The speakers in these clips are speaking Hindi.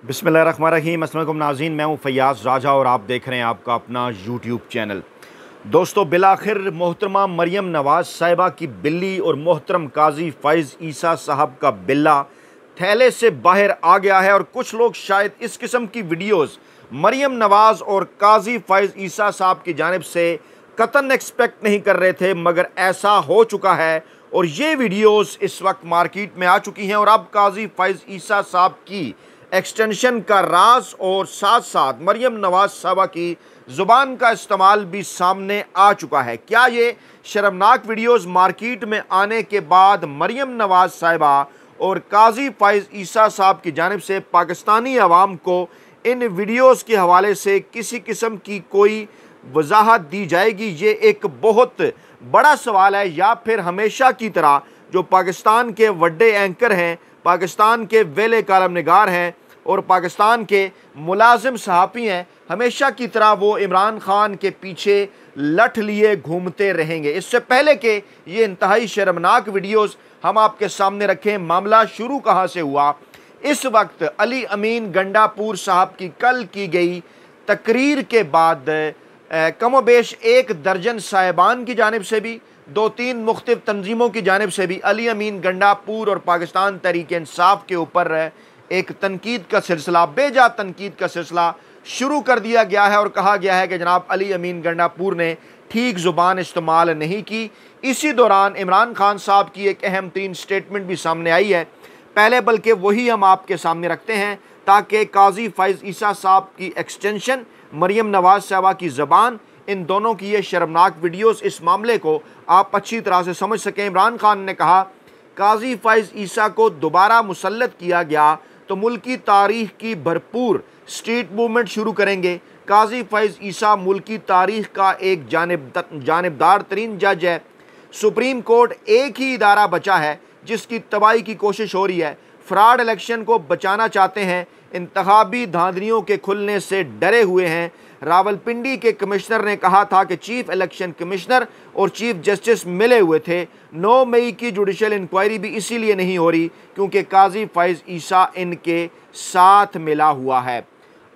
बिस्मिल्लाहिर्रहमानिर्रहीम। अस्सलाम वालेकुम नाज़रीन, मैं हूँ फ़याज़ राजा और आप देख रहे हैं आपका अपना यूट्यूब चैनल। दोस्तों, बिलाखिर मोहतरमा मरियम नवाज़ साहिबा की बिल्ली और मोहतरम काजी फ़ैज़ ईसा साहब का बिल्ला थैले से बाहर आ गया है और कुछ लोग शायद इस किस्म की वीडियोज़ मरियम नवाज़ और काजी फ़ैज़ ईसा साहब की जानिब से कतन एक्सपेक्ट नहीं कर रहे थे, मगर ऐसा हो चुका है और ये वीडियोज़ इस वक्त मार्केट में आ चुकी हैं और अब काजी फ़ैज़ ईसा साहब की एक्सटेंशन का राज और साथ साथ मरियम नवाज साहबा की ज़ुबान का इस्तेमाल भी सामने आ चुका है। क्या ये शर्मनाक वीडियोज़ मार्केट में आने के बाद मरियम नवाज साहिबा और काजी फ़ैज़ ईसा साहब की जानिब से पाकिस्तानी अवाम को इन वीडियोज़ के हवाले से किसी किस्म की कोई वजाहत दी जाएगी? ये एक बहुत बड़ा सवाल है। या फिर हमेशा की तरह जो पाकिस्तान के वड्डे एंकर हैं, पाकिस्तान के वेले कालम निगार हैं और पाकिस्तान के मुलाजिम सहाफ़ी हैं, हमेशा की तरह वो इमरान खान के पीछे लठ लिए घूमते रहेंगे। इससे पहले कि ये इंतहाई शर्मनाक वीडियोज़ हम आपके सामने रखें, मामला शुरू कहाँ से हुआ। इस वक्त अली अमीन गंडापुर साहब की कल की गई तकरीर के बाद कमोबेश 1 दर्जन साहिबान की जानिब से भी, 2-3 मुख्तलिफ तंजीमों की जानिब से भी अली अमीन गंडापुर और पाकिस्तान तहरीक इंसाफ के ऊपर एक तनकीद का सिलसिला, बेजा तनकीद का सिलसिला शुरू कर दिया गया है और कहा गया है कि जनाब अली अमीन गंडापुर ने ठीक ज़ुबान इस्तेमाल नहीं की। इसी दौरान इमरान खान साहब की एक अहम तरीन स्टेटमेंट भी सामने आई है। पहले बल्कि वही हम आपके सामने रखते हैं ताकि काजी फ़ैज़ ईसा साहब की एक्सटेंशन, मरियम नवाज साहबा की ज़बान, इन दोनों की ये शर्मनाक वीडियोज़, इस मामले को आप अच्छी तरह से समझ सकें। इमरान खान ने कहा, काजी फ़ैज़ ईसा को दोबारा मुसल्लत किया गया तो मुल्की तारीख़ की भरपूर स्ट्रीट मूवमेंट शुरू करेंगे। काजी फ़ैज़ ईसा मुल्की तारीख़ का एक जानिबदार तरीन जज है। सुप्रीम कोर्ट एक ही इदारा बचा है जिसकी तबाही की कोशिश हो रही है। फ्रॉड इलेक्शन को बचाना चाहते हैं, इंतखाबी धांधलियों के खुलने से डरे हुए हैं। रावलपिंडी के कमिश्नर ने कहा था कि चीफ इलेक्शन कमिश्नर और चीफ जस्टिस मिले हुए थे। 9 मई की जुडिशल इंक्वायरी भी इसीलिए नहीं हो रही क्योंकि काजी फ़ैज़ ईसा इनके साथ मिला हुआ है।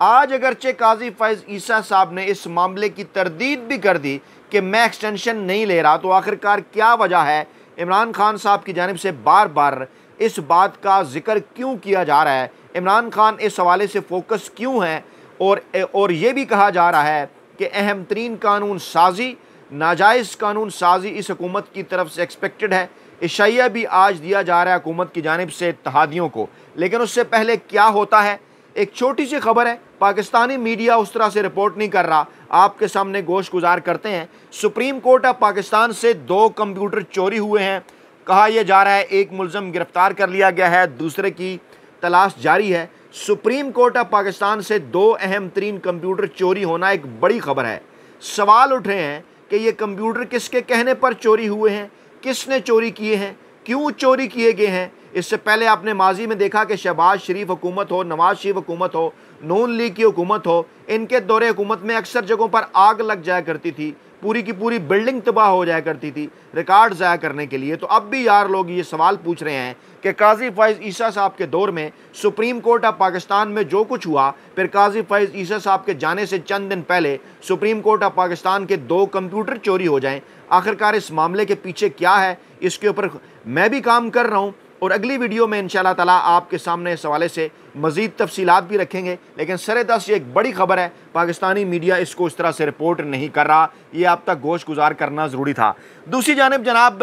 आज अगरचे काजी फ़ैज़ ईसा साहब ने इस मामले की तरदीद भी कर दी कि मैं एक्सटेंशन नहीं ले रहा, तो आखिरकार क्या वजह है? इमरान खान साहब की जानिब से बार बार इस बात का जिक्र क्यों किया जा रहा है? इमरान खान इस हवाले से फोकस क्यों है? और ये भी कहा जा रहा है कि अहम तरीन कानून साजी, नाजायज़ कानून साजी इस हुकूमत की तरफ से एक्सपेक्टेड है। इशाइया भी आज दिया जा रहा है हुकूमत की जानिब से इत्तेहादियों को। लेकिन उससे पहले क्या होता है, एक छोटी सी खबर है, पाकिस्तानी मीडिया उस तरह से रिपोर्ट नहीं कर रहा, आपके सामने गोश गुजार करते हैं। सुप्रीम कोर्ट ऑफ पाकिस्तान से 2 कंप्यूटर चोरी हुए हैं। कहा यह जा रहा है एक मुलज़म गिरफ्तार कर लिया गया है, दूसरे की तलाश जारी है। सुप्रीम कोर्ट ऑफ पाकिस्तान से 2 अहम तरीन कंप्यूटर चोरी होना एक बड़ी खबर है। सवाल उठ रहे हैं कि ये कंप्यूटर किसके कहने पर चोरी हुए हैं, किसने चोरी किए हैं, क्यों चोरी किए गए हैं। इससे पहले आपने माजी में देखा कि शहबाज शरीफ हुकूमत हो, नवाज शरीफ हुकूमत हो, नून लीग की हुकूमत हो, इनके दौरे हुकूमत में अक्सर जगहों पर आग लग जाया करती थी, पूरी की पूरी बिल्डिंग तबाह हो जाया करती थी रिकॉर्ड ज़ाया करने के लिए। तो अब भी यार लोग ये सवाल पूछ रहे हैं कि काजी फ़ैज़ ईसा साहब के दौर में सुप्रीम कोर्ट ऑफ पाकिस्तान में जो कुछ हुआ, फिर काजी फ़ैज़ ईसा साहब के जाने से चंद दिन पहले सुप्रीम कोर्ट ऑफ पाकिस्तान के 2 कंप्यूटर चोरी हो जाएं। आखिरकार इस मामले के पीछे क्या है, इसके ऊपर मैं भी काम कर रहा हूँ और अगली वीडियो में इंशाअल्लाह ताला आपके सामने इस हवाले से मज़ीद तफसीलात भी रखेंगे। लेकिन सरेदस्त ये एक बड़ी खबर है, पाकिस्तानी मीडिया इसको इस तरह से रिपोर्ट नहीं कर रहा, ये आप तक गोश गुजार करना ज़रूरी था। दूसरी जानिब जनाब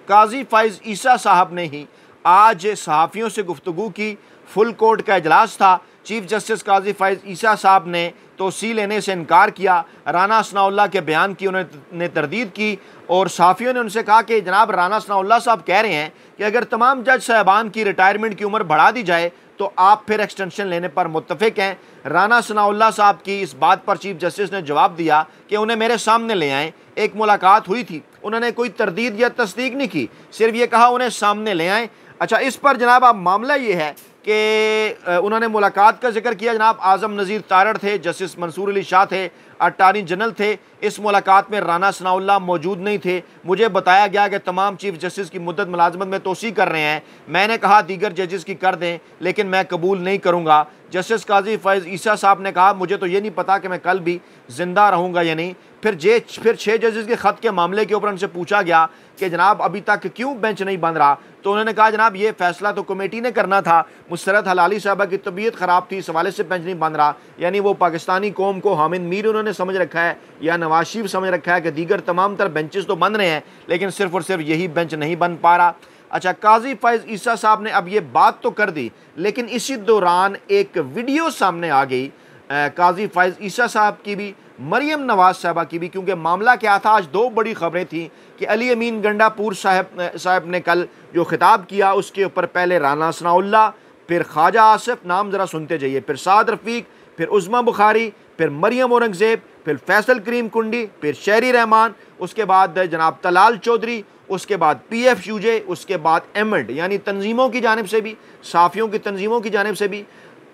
काजी फ़ैज़ ईसा साहब ने ही आज सहाफ़ियों से गुफ्तगू की। फुल कोर्ट का इजलास था। चीफ जस्टिस काजी फ़ैज़ ईसा साहब ने तोसी लेने से इनकार किया। राना सनाउल्लाह के बयान की उन्होंने तरदीद की और सहाफ़ियों ने उनसे कहा कि जनाब राना सनाउल्लाह साहब कह रहे हैं कि अगर तमाम जज साहबान की रिटायरमेंट की उम्र बढ़ा दी जाए तो आप फिर एक्सटेंशन लेने पर मुत्तफ़िक हैं। राना सनाउल्लाह साहब की इस बात पर चीफ जस्टिस ने जवाब दिया कि उन्हें मेरे सामने ले आएँ। एक मुलाकात हुई थी, उन्होंने कोई तरदीद या तस्दीक नहीं की, सिर्फ ये कहा उन्हें सामने ले आएँ। अच्छा, इस पर जनाब अब मामला ये है कि उन्होंने मुलाकात का जिक्र किया। जनाब आज़म नज़ीर तारड़ थे, जस्टिस मंसूर अली शाह थे, अटारनी जनरल थे। इस मुलाकात में राना सनाउल्लाह मौजूद नहीं थे। मुझे बताया गया कि तमाम चीफ जस्टिस की मुद्दत मुलाजमत में तोसी कर रहे हैं। मैंने कहा दीगर जजेस की कर दें, लेकिन मैं कबूल नहीं करूँगा। जस्टिस काजी फैज़ ईसा साहब ने कहा मुझे तो ये नहीं पता कि मैं कल भी ज़िंदा रहूँगा या नहीं। फिर 6 जजेस के ख़त के मामले के ऊपर उनसे पूछा गया कि जनाब अभी तक क्यों बेंच नहीं बन रहा, तो उन्होंने कहा जनाब ये फैसला तो कमेटी ने करना था। मुसरत हलाली साहबा की तबीयत ख़राब थी, इस हवाले से बेंच नहीं बन रहा। यानी वो पाकिस्तानी कौम को हामिद मीर उन्होंने समझ रखा है या नवाज शरीफ समझ रखा है कि दीगर तमाम तर बेंचेस तो बन रहे हैं, लेकिन सिर्फ और सिर्फ यही बेंच नहीं बन पा रहा। अच्छा, काजी फैज़ ईसा साहब ने अब ये बात तो कर दी, लेकिन इसी दौरान एक वीडियो सामने आ गई काजी फैज़ ईसा साहब की भी, मरियम नवाज साहबा की भी। क्योंकि मामला क्या था, आज दो बड़ी खबरें थी कि अली अमीन गंडापुर साहब ने कल जो खिताब किया उसके ऊपर पहले राना सनाउल्लाह, फिर ख्वाजा आसिफ, नाम ज़रा सुनते जाइए, फिर साद रफ़ीक, फिर उज़मा बुखारी, फिर मरियम औरंगज़ेब, फिर फैसल करीम कुंडी, फिर शहरी रहमान, उसके बाद जनाब तलाल चौधरी, उसके बाद PFUJ, उसके बाद एमड यानी तंजीमों की जानिब से भी, साफ़ियों की तंजीमों की जानिब से भी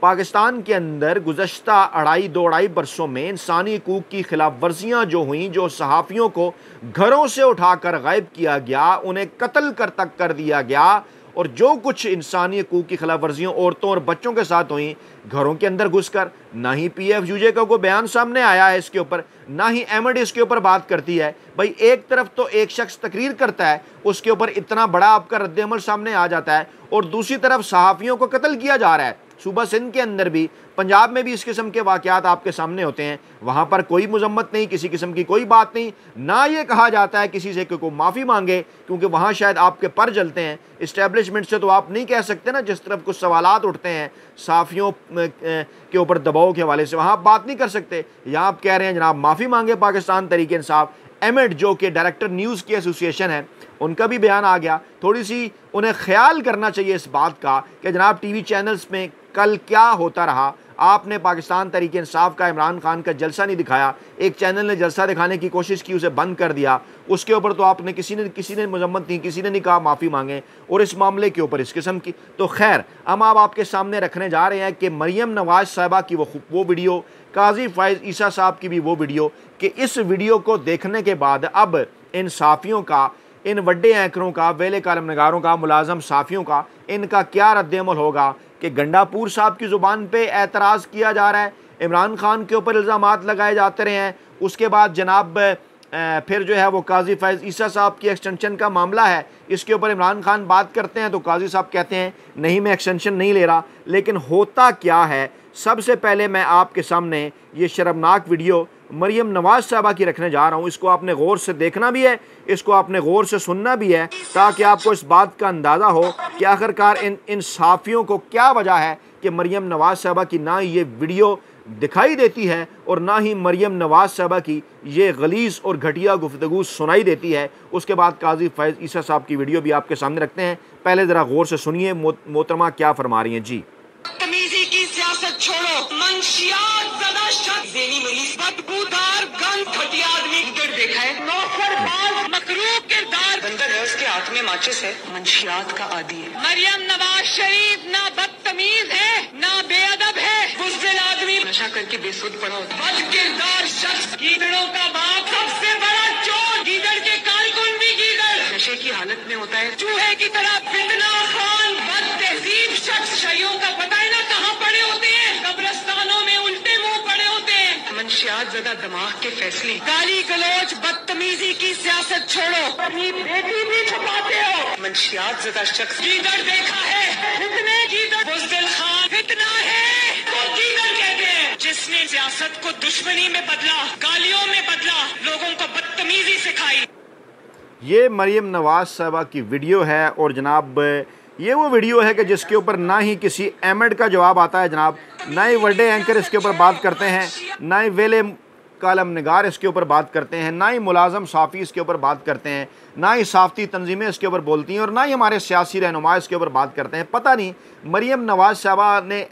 पाकिस्तान के अंदर गुज़श्ता 2.5 बरसों में इंसानी हकूक़ की खिलाफ वर्जियाँ जो हुई, जो सहाफ़ियों को घरों से उठाकर गायब किया गया, उन्हें कत्ल कर दिया गया, और जो कुछ इंसानी हकूक़ की खिलाफ वर्जियों औरतों और बच्चों के साथ हुई घरों के अंदर घुसकर, ना ही PFUJ का कोई बयान सामने आया है इसके ऊपर, ना ही एमड इसके ऊपर बात करती है। भाई एक तरफ तो एक शख्स तकरीर करता है, उसके ऊपर इतना बड़ा आपका रद्द-ए-अमल सामने आ जाता है, और दूसरी तरफ सहाफ़ियों को कत्ल किया जा रहा है। सूबा सिंध के अंदर भी, पंजाब में भी इस किस्म के वाक़यात आपके सामने होते हैं। वहाँ पर कोई मजम्मत नहीं, किसी किस्म की कोई बात नहीं, ना ये कहा जाता है किसी से कि कोई माफ़ी मांगे, क्योंकि वहाँ शायद आपके पर जलते हैं। इस्टेब्लिशमेंट से तो आप नहीं कह सकते ना, जिस तरफ कुछ सवालात उठते हैं साफ़ियों के ऊपर दबाव के हवाले से, वहाँ आप बात नहीं कर सकते। यहाँ आप कह रहे हैं जनाब माफ़ी मांगे पाकिस्तान तहरीक इंसाफ। एमएड जो कि डायरेक्टर न्यूज़ की एसोसिएशन है, उनका भी बयान आ गया। थोड़ी सी उन्हें ख्याल करना चाहिए इस बात का कि जनाब टीवी चैनल्स में कल क्या होता रहा। आपने पाकिस्तान तहरीक इंसाफ का इमरान खान का जलसा नहीं दिखाया, एक चैनल ने जलसा दिखाने की कोशिश की, उसे बंद कर दिया। उसके ऊपर तो आपने किसी ने मजम्मत नहीं, किसी ने नहीं कहा माफ़ी मांगे, और इस मामले के ऊपर इस किस्म की। तो खैर, हम आपके सामने रखने जा रहे हैं कि मरियम नवाज साहिबा की वो वीडियो, काजी फैज़ ईसा साहब की भी वो वीडियो, कि इस वीडियो को देखने के बाद अब इन साफ़ियों का, इन वड्डे एंकरों का, वेले कालम नगारों का, मुलाजम साफ़ियों का, इनका क्या रद्द-ए-अमल होगा कि गंडापुर साहब की ज़ुबान पे एतराज़ किया जा रहा है, इमरान खान के ऊपर इल्ज़ामात लगाए जाते रहे हैं। उसके बाद जनाब फिर जो है वो काजी फैज़ ईसा साहब की एक्सटेंशन का मामला है, इसके ऊपर इमरान खान बात करते हैं तो काजी साहब कहते हैं नहीं, मैं एक्सटेंशन नहीं ले रहा। लेकिन होता क्या है, सबसे पहले मैं आपके सामने ये शर्मनाक वीडियो मरियम नवाज साहबा की रखने जा रहा हूँ। इसको आपने गौर से देखना भी है, इसको आपने गौर से सुनना भी है, ताकि आपको इस बात का अंदाज़ा हो कि आखिरकार इन साफ़ियों को क्या वजह है कि मरियम नवाज साहबा की ना ये वीडियो दिखाई देती है और ना ही मरियम नवाज साहबा की ये गलीज़ और घटिया गुफ्तगू सुनाई देती है। उसके बाद काजी फैज़ ईसा साहब की वीडियो भी आपके सामने रखते हैं। पहले ज़रा गौर से सुनिए मोहतरमा क्या फरमा रही हैं। जी, तमीज़ी की सियासत छोड़ो, मंशियात ज़्यादा शख्स देनी मरीज, बदबूदार गंद घटिया आदमी इधर देखा है, नौकरबाज मकरूब किरदार, बंदर है, उसके हाथ में माचिस है, मंशियात का आदी है। मरियम नवाज शरीफ ना बदतमीज है, ना बेअदब है, बुज़दिल आदमी, नशा करके बेसुध पड़ा होता है, बद किरदार शख्स, गीदड़ों का बाप, सबसे बड़ा चोर, गीदड़ के कारकुन भी गीदड़, नशे की हालत में होता है, चूहे की तरह फितना खान, बद तहजीब शख्स, शरियों का पता है ना कहाँ पड़े होते हैं, कब्रिस्तानों में उल्टे मुंह पड़े होते हैं, मंशियात ज़्यादा दिमाग के फैसले, गाली गलौज बदतमीजी की सियासत छोड़ो, अपनी बेटी भी छुपाते हो, मंशियात ज़्यादा शख्स, गीदड़ देखा है, फितने गीदड़, बुज़दिल खान फितना है तो गीदड़ कहते हैं, जिसने सियासत को दुश्मनी में बदला, गालियों में बदला, लोगों को बदतमीजी सिखाई। ये मरियम नवाज साहबा की वीडियो है, और जनाब ये वो वीडियो है कि जिसके ऊपर ना ही किसी एमएड का जवाब आता है जनाब, ना ही वड्डे एंकर इसके ऊपर बात करते हैं, ना ही वेले कालम निगार इसके ऊपर बात करते हैं, ना ही मुलाजम साफ़ी इसके ऊपर बात करते हैं, ना ही साफ़ती तंजीमें इसके ऊपर बोलती हैं, और ना ही हमारे सियासी रहनुमा इसके ऊपर बात करते हैं। पता नहीं मरियम नवाज साहबा ने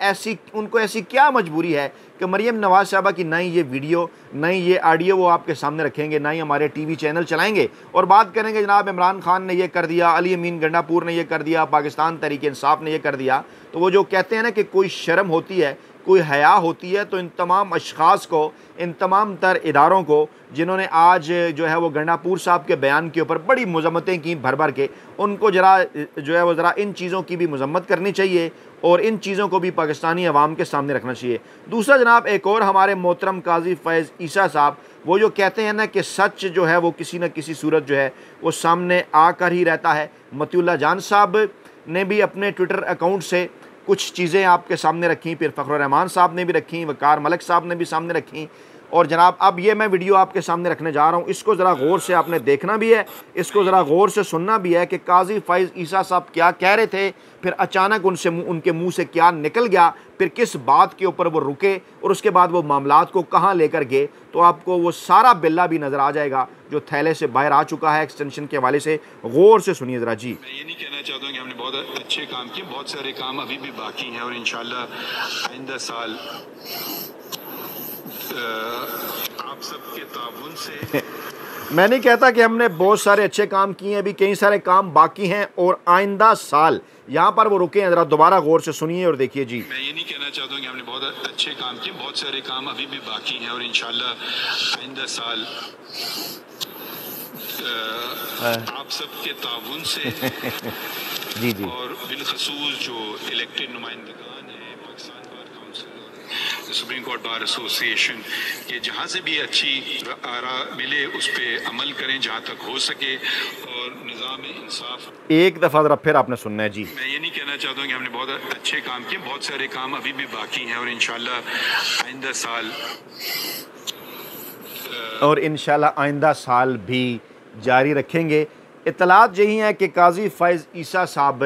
उनको ऐसी क्या मजबूरी है कि मरियम नवाज साहबा की ना ही ये वीडियो, ना ही ये ऑडियो वो आपके सामने रखेंगे, ना ही हमारे टीवी चैनल चलाएंगे और बात करेंगे जनाब इमरान खान ने ये कर दिया, अली अमीन गंडापुर ने ये कर दिया, पाकिस्तान तहरीक इंसाफ ने ये कर दिया। तो वो जो कहते हैं ना कि कोई शर्म होती है, कोई हया होती है तो इन तमाम अशख़ास को, इन तमाम तर इदारों को जिन्होंने आज जो है वो गंडापुर साहब के बयान के ऊपर बड़ी मज़म्मतें की भर भर के, उनको ज़रा जो है वो ज़रा इन चीज़ों की भी मज़म्मत करनी चाहिए और इन चीज़ों को भी पाकिस्तानी अवाम के सामने रखना चाहिए। दूसरा जनाब, एक और हमारे मोहतरम काजी फैज़ ईसा साहब, वो जो कहते हैं ना कि सच जो है वो किसी न किसी सूरत जो है वो सामने आकर ही रहता है। मतीउल्लाह जान साहब ने भी अपने ट्विटर अकाउंट से कुछ चीज़ें आपके सामने रखी, फिर फ़खरुर रहमान साहब ने भी रखी, वकार मलिक साहब ने भी सामने रखी। और जनाब अब ये मैं वीडियो आपके सामने रखने जा रहा हूँ, इसको ज़रा गौर से आपने देखना भी है, इसको ज़रा गौर से सुनना भी है कि काजी फैज़ ईसा साहब क्या कह रहे थे, फिर अचानक उनके मुंह से क्या निकल गया, फिर किस बात के ऊपर वो रुके और उसके बाद वो मामलात को कहाँ लेकर गए। तो आपको वो सारा बिल्ला भी नज़र आ जाएगा जो थैले से बाहर आ चुका है एक्सटेंशन के हवाले से। गौर से सुनिए ज़रा जी। मैं ये नहीं कहना चाहता हूँ कि हमने बहुत अच्छे काम किए, बहुत सारे काम अभी भी बाकी हैं और इंशाल्लाह आइंदा साल आप सबके ताउन से मैं नहीं कहता कि हमने बहुत सारे अच्छे काम किए हैं, अभी कई सारे काम बाकी हैं और आइंदा साल, यहाँ पर वो रुके हैं, ज़रा दोबारा गौर से सुनिए और देखिए जी। मैं ये नहीं कहना चाहता हूँ कि हमने बहुत अच्छे काम किए, बहुत सारे काम अभी भी बाकी हैं और इंशाल्लाह आइंदा साल आप सबके ताउन से जी जी। और बिलखसूस जो इलेक्टेड नुमाइंदगान हैं, Pakistan bar council, supreme court bar association, कि जहाँ से भी अच्छी आरा मिले उस पर अमल करें जहाँ तक हो सके और निज़ाम इंसाफ। एक दफ़ा ज़रा फिर आपने सुनना है जी। मैं ये नहीं कहना चाहता हूँ कि हमने बहुत अच्छे काम किए, बहुत सारे काम अभी भी बाकी हैं और इंशाल्लाह आइंदा साल भी जारी रखेंगे। इत्तलात यही है कि काजी फैज़ ईसा साहब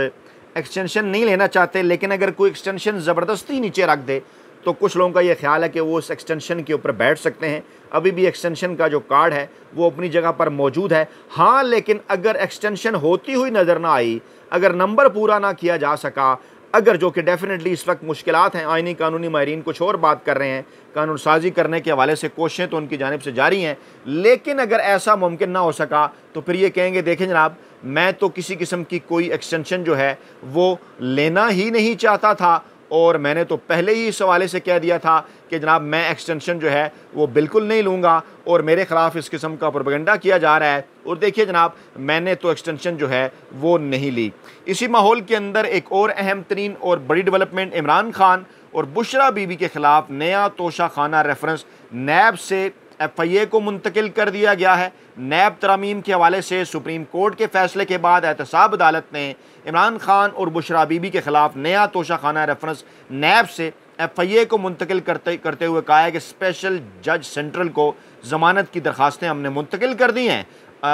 एक्सटेंशन नहीं लेना चाहते, लेकिन अगर कोई एक्सटेंशन ज़बरदस्ती नीचे रख दे तो कुछ लोगों का ये ख्याल है कि वो उस एक्सटेंशन के ऊपर बैठ सकते हैं। अभी भी एक्सटेंशन का जो कार्ड है वो अपनी जगह पर मौजूद है। हाँ, लेकिन अगर एक्सटेंशन होती हुई नज़र ना आई, अगर नंबर पूरा ना किया जा सका, अगर जो कि डेफिनेटली इस वक्त मुश्किलात हैं, आइनी कानूनी माहिरीन कुछ और बात कर रहे हैं, कानून साजी करने के हवाले से कोशिशें तो उनकी जानिब से जारी हैं, लेकिन अगर ऐसा मुमकिन ना हो सका तो फिर ये कहेंगे देखें जनाब, मैं तो किसी किस्म की कोई एक्सटेंशन जो है वो लेना ही नहीं चाहता था और मैंने तो पहले ही इस हवाले से कह दिया था कि जनाब मैं एक्सटेंशन जो है वो बिल्कुल नहीं लूँगा और मेरे ख़िलाफ़ इस किस्म का प्रोपेगेंडा किया जा रहा है। और देखिए जनाब, मैंने तो एक्सटेंशन जो है वो नहीं ली। इसी माहौल के अंदर एक और अहम तरीन और बड़ी डेवलपमेंट, इमरान खान और बुशरा बीबी के ख़िलाफ़ नया तोशा खाना रेफरेंस नैब से FIA को मुंतकिल कर दिया गया है। नैब तरामीम के हवाले से सुप्रीम कोर्ट के फैसले के बाद एहतसाब अदालत ने इमरान खान और बुशरा बीबी के ख़िलाफ़ नया तोशा खाना रेफरेंस नैब से FIA को मुंतकिल करते हुए कहा है कि स्पेशल जज सेंट्रल को ज़मानत की दरख्वास्तें हमने मुंतकिल कर दी हैं।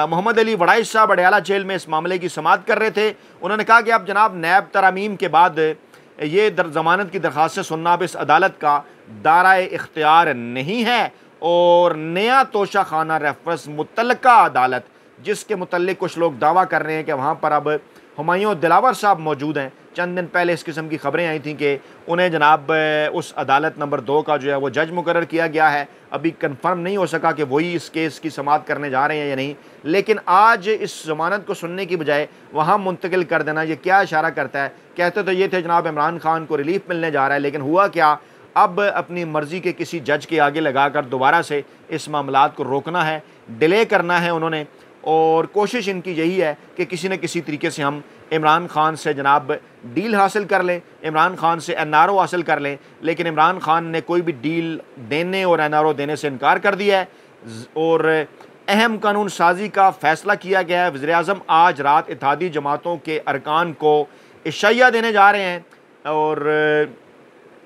मोहम्मद अली वड़ाइश साहब अडयाला जेल में इस मामले की समाअत कर रहे थे। उन्होंने कहा कि अब जनाब नैब तरामीम के बाद ये ज़मानत की दरख्वास्तें सुनना अब इस अदालत का दायरा इख्तियार नहीं है और नया तोशा खाना रेफरेंस मुतल्लिका अदालत, जिसके मुतल्लिक कुछ लोग दावा कर रहे हैं कि वहाँ पर अब हुमायूं दिलावर साहब मौजूद हैं। चंद दिन पहले इस किस्म की खबरें आई थी कि उन्हें जनाब उस अदालत नंबर 2 का जो है वो जज मुकर्रर किया गया है। अभी कंफर्म नहीं हो सका कि वही इस केस की समाअत करने जा रहे हैं या नहीं, लेकिन आज इस ज़मानत को सुनने की बजाय वहाँ मुंतकिल कर देना ये क्या इशारा करता है? कहते तो ये थे जनाब इमरान खान को रिलीफ मिलने जा रहा है, लेकिन हुआ क्या, अब अपनी मर्ज़ी के किसी जज के आगे लगाकर दोबारा से इस मामलात को रोकना है, डिले करना है उन्होंने। और कोशिश इनकी यही है कि किसी न किसी तरीके से हम इमरान खान से जनाब डील हासिल कर लें, इमरान खान से NRO हासिल कर लें, लेकिन इमरान खान ने कोई भी डील देने और NRO देने से इनकार कर दिया है। और अहम कानून साजी का फ़ैसला किया गया है। वज़ीर-ए-आज़म आज रात इत्तेहादी जमातों के अरकान को इशाइया देने जा रहे हैं और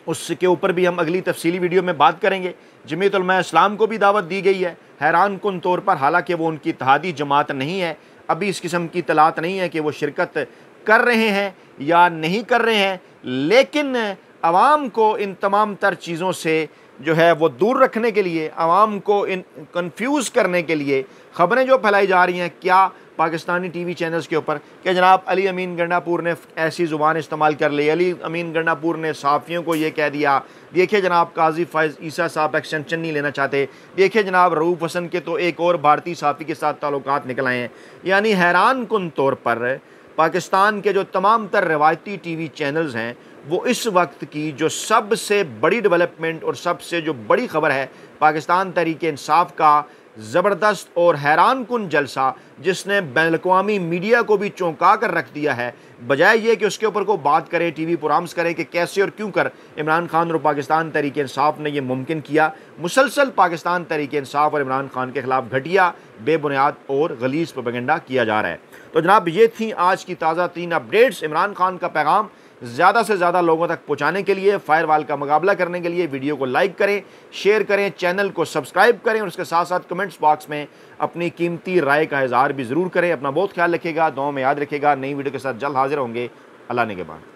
उसके ऊपर भी हम अगली तफसीली वीडियो में बात करेंगे। जमीयत उलमा इस्लाम को भी दावत दी गई है हैरान कुन तौर पर, हालांकि वो उनकी इत्तेहादी जमात नहीं है, अभी इस किस्म की तलात नहीं है कि वो शिरकत कर रहे हैं या नहीं कर रहे हैं, लेकिन आवाम को इन तमाम तर चीज़ों से जो है वो दूर रखने के लिए, आवाम को इन कंफ्यूज करने के लिए ख़बरें जो फैलाई जा रही हैं क्या पाकिस्तानी TV चैनल्स के ऊपर कि जनाब अली अमीन गंडापुर ने ऐसी ज़ुबान इस्तेमाल कर ली, अली अमीन गंडापुर ने सहाफ़ियों को ये कह दिया, देखिए जनाब काजी फैज़ ईसा साहब एक्सटेंशन नहीं लेना चाहते, देखिए जनाब रऊफ़ हसन के तो एक और भारतीय सहाफ़ी के साथ ताल्लुकात निकल आए हैं। यानी हैरान कुन तौर पर पाकिस्तान के जो तमाम तर रवायती TV चैनल्स हैं वो इस वक्त की जो सबसे बड़ी डेवलपमेंट और सबसे जो बड़ी खबर है, पाकिस्तान तहरीक इंसाफ का ज़बरदस्त और हैरान कुन जलसा जिसने बैनुल-अक़वामी मीडिया को भी चौंका कर रख दिया है, बजाय ये कि उसके ऊपर को बात करे, टीवी प्रोग्राम्स करे कि कैसे और क्यों कर इमरान खान और पाकिस्तान तहरीक इंसाफ ने यह मुमकिन किया। मुसलसल पाकिस्तान तहरीक इंसाफ और इमरान खान के ख़िलाफ़ घटिया, बेबुनियाद और गलीज़ प्रोपेगेंडा किया जा रहा है। तो जनाब, ये थी आज की ताज़ा 3 अपडेट्स। इमरान खान का पैगाम ज़्यादा से ज़्यादा लोगों तक पहुँचाने के लिए, फायरवॉल का मुकाबला करने के लिए वीडियो को लाइक करें, शेयर करें, चैनल को सब्सक्राइब करें और उसके साथ साथ कमेंट्स बॉक्स में अपनी कीमती राय का इज़हार भी ज़रूर करें। अपना बहुत ख्याल रखिएगा, दुआओं में याद रखिएगा। नई वीडियो के साथ जल्द हाजिर होंगे। अल्लाह ने के बाद।